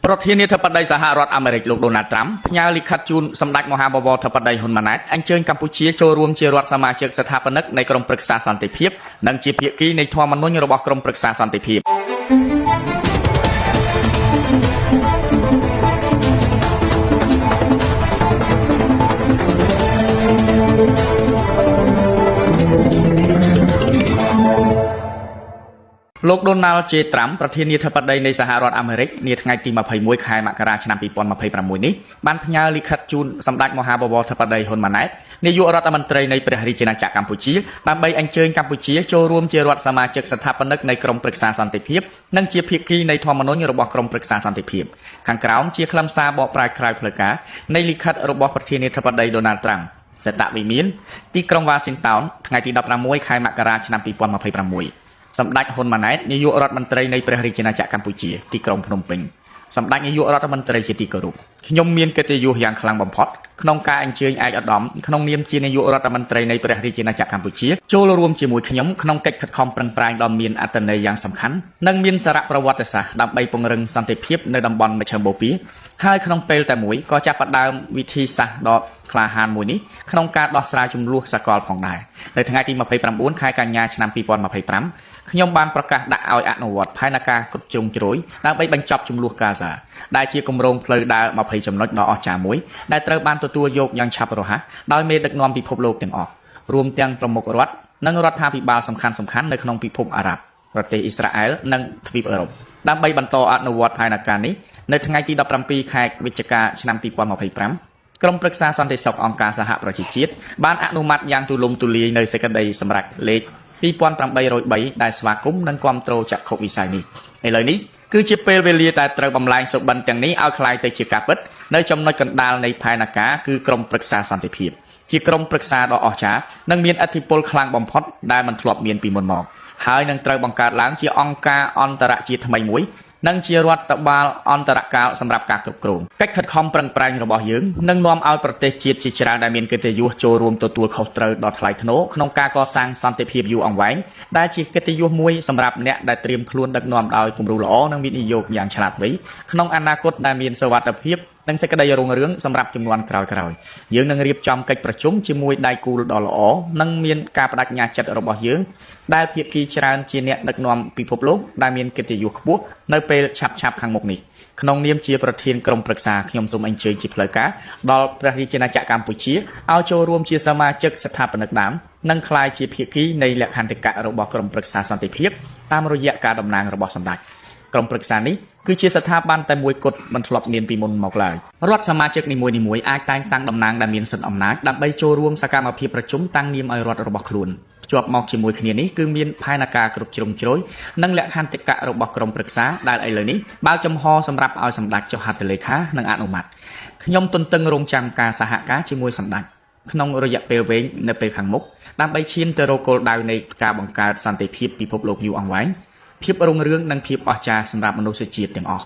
ប្រធានាធិបតីសហរដ្ឋអាមេរិកលោកដូណាល់ត្រាំផ្ញើលិខិតជូនសម្ដេចមហាបវរធិបតីហ៊ុនម៉ាណែតអញ្ជើញកម្ពុជាចូលរួមជារដ្ឋសមាជិកស្ថាបនិកនៃក្រុមប្រឹក្សាសន្តិភាពនិងជាភាគីនៃធម្មនុញ្ញរបស់ក្រុមប្រឹក្សាសន្តិភាពលោកដូណាល់ J. ត្រាំប្រធានាធិបតីនៃសហរដ្ឋអាមេរិកនាថ្ងៃទី21ខែមករាឆ្នាំ2026នេះបានផ្ញើលិខិតជូនសម្ដេចមហាបវរធិបតីហ៊ុនម៉ាណែតនាយករដ្ឋមន្ត្រីនៃព្រះរាជាណាចក្រកម្ពុជាដើម្បីអញ្ជើញកម្ពុជាចូលរួមជារដ្ឋសមាជិកស្ថាបនិកនៃក្រុមប្រឹក្សាសន្តិភាពនិងជាភាគីនៃធម្មនុញ្ញរបស់ក្រុមប្រឹក្សាសន្តិភាពខាងក្រោមជាខ្លឹមសារបកប្រែក្រៅផ្លូវការនៃលិខិតរបស់ប្រធានាធិបតីដូណាល់ ត្រាំសេតវិមានទីក្រុងវ៉ាស៊ីនតោនថ្ងៃទី16ខែមករាឆ្នាំ2026សម្ដេចហ៊ុនម៉ាណែតនាយករដ្ឋមន្ត្រីនៃព្រះរាជាណាចក្រកម្ពុជាទីក្រុងភ្នំពេញសម្ដេចនាយករដ្ឋមន្ត្រីជាទីគោរពខ្ញុំមានកិត្តិយសយ៉ាងខ្លាំងបំផុតក្នុងការអញ្ជើញឯកឧត្តមក្នុងនាមជានាយករដ្ឋមន្ត្រីនៃព្រះរាជាណាចក្រកម្ពុជាចូលរួមជាមួយខ្ញុំក្នុងកិច្ចខិតខំប្រឹងប្រែងដ៏មានអត្ថន័យយ៉ាងសំខាន់និងមានសារៈប្រវត្តិសាស្ត្រដើម្បីពង្រឹងសន្តិភាពនៅតំបន់មជ្ឈិមបូព៌ាហើយក្នុងពេលតែមួយក៏ចាប់ផ្ដើមវិធីសាស្ត្រដ៏ក្លាហានមួយនេះក្នុងការដោះស្រាយជម្លោះសកលផងដែរនៅថ្ងៃទី29ខែកញ្ញាឆ្នាំ2025ខ្ញុំបានប្រកាសដាក់ឲ្យអនុវត្តផែនការគ្រប់ជ្រុងជ្រោយដើម្បីបញ្ចប់ជម្លោះកាហ្សាដែលជាគម្រោងផ្លូវដើរ20ចំណុចដ៏អស្ចារ្យមួយដែលត្រូវបានទទួលយកយ៉ាងឆាប់រហ័សដោយមេដឹកនាំពិភពលោកទាំងអស់រួមទាំងប្រមុខរដ្ឋនិងរដ្ឋាភិបាលសំខាន់ៗនៅក្នុងពិភពអារ៉ាប់ប្រទេសអ៊ីស្រាអែលនិងទ្វីបអឺរ៉ុបដើម្បីបន្តអនុវត្តផែនការនេះនៅថ្ងៃទី17ខែវិច្ឆិកាឆ្នាំ2025ក្រុមប្រឹក្សាសន្តិសុខអង្គការសហប្រជាជាតិបានអនុម័តយ៉ាងទូលំទូលាយនៅសេចក្តីសម្រេចលេខ2803ដែលស្វាគមន៍និងគាំទ្រចក្ខុវិស័យនេះឥឡូវនេះគឺជាពេលវេលាដែលត្រូវបំលែងសុបិនទាំងនេះឲ្យคล้ายទៅជាការពិតនៅចំណុចកណ្ដាលនៃផែនការគឺក្រុមប្រឹក្សាសន្តិភាពជាក្រុមប្រឹក្សាដ៏អស្ចារ្យនិងមានឥទ្ធិពលខ្លាំងបំផុតដែលមិនធ្លាប់មានពីមុនមកហើយនឹងត្រូវបង្កើតឡើងជាអង្គការអន្តរជាតិថ្មីមួយនិងជារដ្ឋបាលអន្តរកាលសម្រាប់ការគ្រប់គ្រងកិច្ចខិតខំប្រឹងប្រែងរបស់យើងនឹងនាំឲ្យប្រទេសជាតិជាច្រើនដែលមានកិត្តិយសចូលរួមទទួលខុសត្រូវដ៏ថ្លៃថ្នូរក្នុងការកសាងសន្តិភាពយូរអង្វែងដែលជាកិត្តិយសមួយសម្រាប់អ្នកដែលត្រៀមខ្លួនដឹកនាំដោយគំរូល្អនិងវិនិយោគយ៉ាងឆ្លាតវៃក្នុងអនាគតដែលមានសុវត្ថិភាពនិងសេចក្តីរុងរឿងសម្រាប់ជំនាន់ក្រោយៗយើងនឹងរៀបចំកិច្ចប្រជុំជាមួយដៃគូដ៏ល្អនិងមានការបដិញ្ញាចិត្តរបស់យើងដែលភាគីច្រើនជាអ្នកដឹកនាំពិភពលោកដែលមានកិត្តិយសខ្ពស់នៅពេលឆាប់ខាងមុខនេះក្នុងនាមជាប្រធានក្រុមប្រឹក្សាខ្ញុំសូមអញ្ជើញជាផ្លូវការដល់ព្រះរាជាណាចក្រកម្ពុជាឲ្យចូលរួមជាសមាជិកស្ថាបនិកដើមនិងក្លាយជាភាគីនៃលក្ខន្តិកៈរបស់ក្រុមប្រឹក្សាសន្តិភាពតាមរយៈការតំណាងរបស់សម្ដេចក្រុមប្រឹក្សានេះគឺជាស្ថាប័នតែមួយគត់មិនធ្លាប់មានពីមុនមកឡើយរដ្ឋសមាជិកនីមួយៗអាចតែងតាំងតំណាងដែលមានសិទ្ធិអំណាចដើម្បីចូលរួមសកម្មភាពប្រជុំតាំងនាមឲ្យរដ្ឋរបស់ខ្លួនភ្ជាប់មកជាមួយគ្នានេះគឺមានផែនការគ្រប់ជ្រុងជ្រោយនិងលក្ខន្តិកៈរបស់ក្រុមប្រឹក្សាដែលឥឡូវនេះបើកចំហសម្រាប់ឲ្យសម្ដេចចុះហត្ថលេខានិងអនុម័តខ្ញុំទន្ទឹងរង់ចាំការសហការជាមួយសម្ដេចក្នុងរយៈពេលវែងនៅពេលខាងមុខដើម្បីឈានទៅរកគោលដៅនៃការបង្កើតសន្តិភាពពិភពលោកយូរអង្វែងភាពរុងរឿងនិងភាពអស្ចារ្យសម្រាប់មនុស្សជាតិទាំងអស់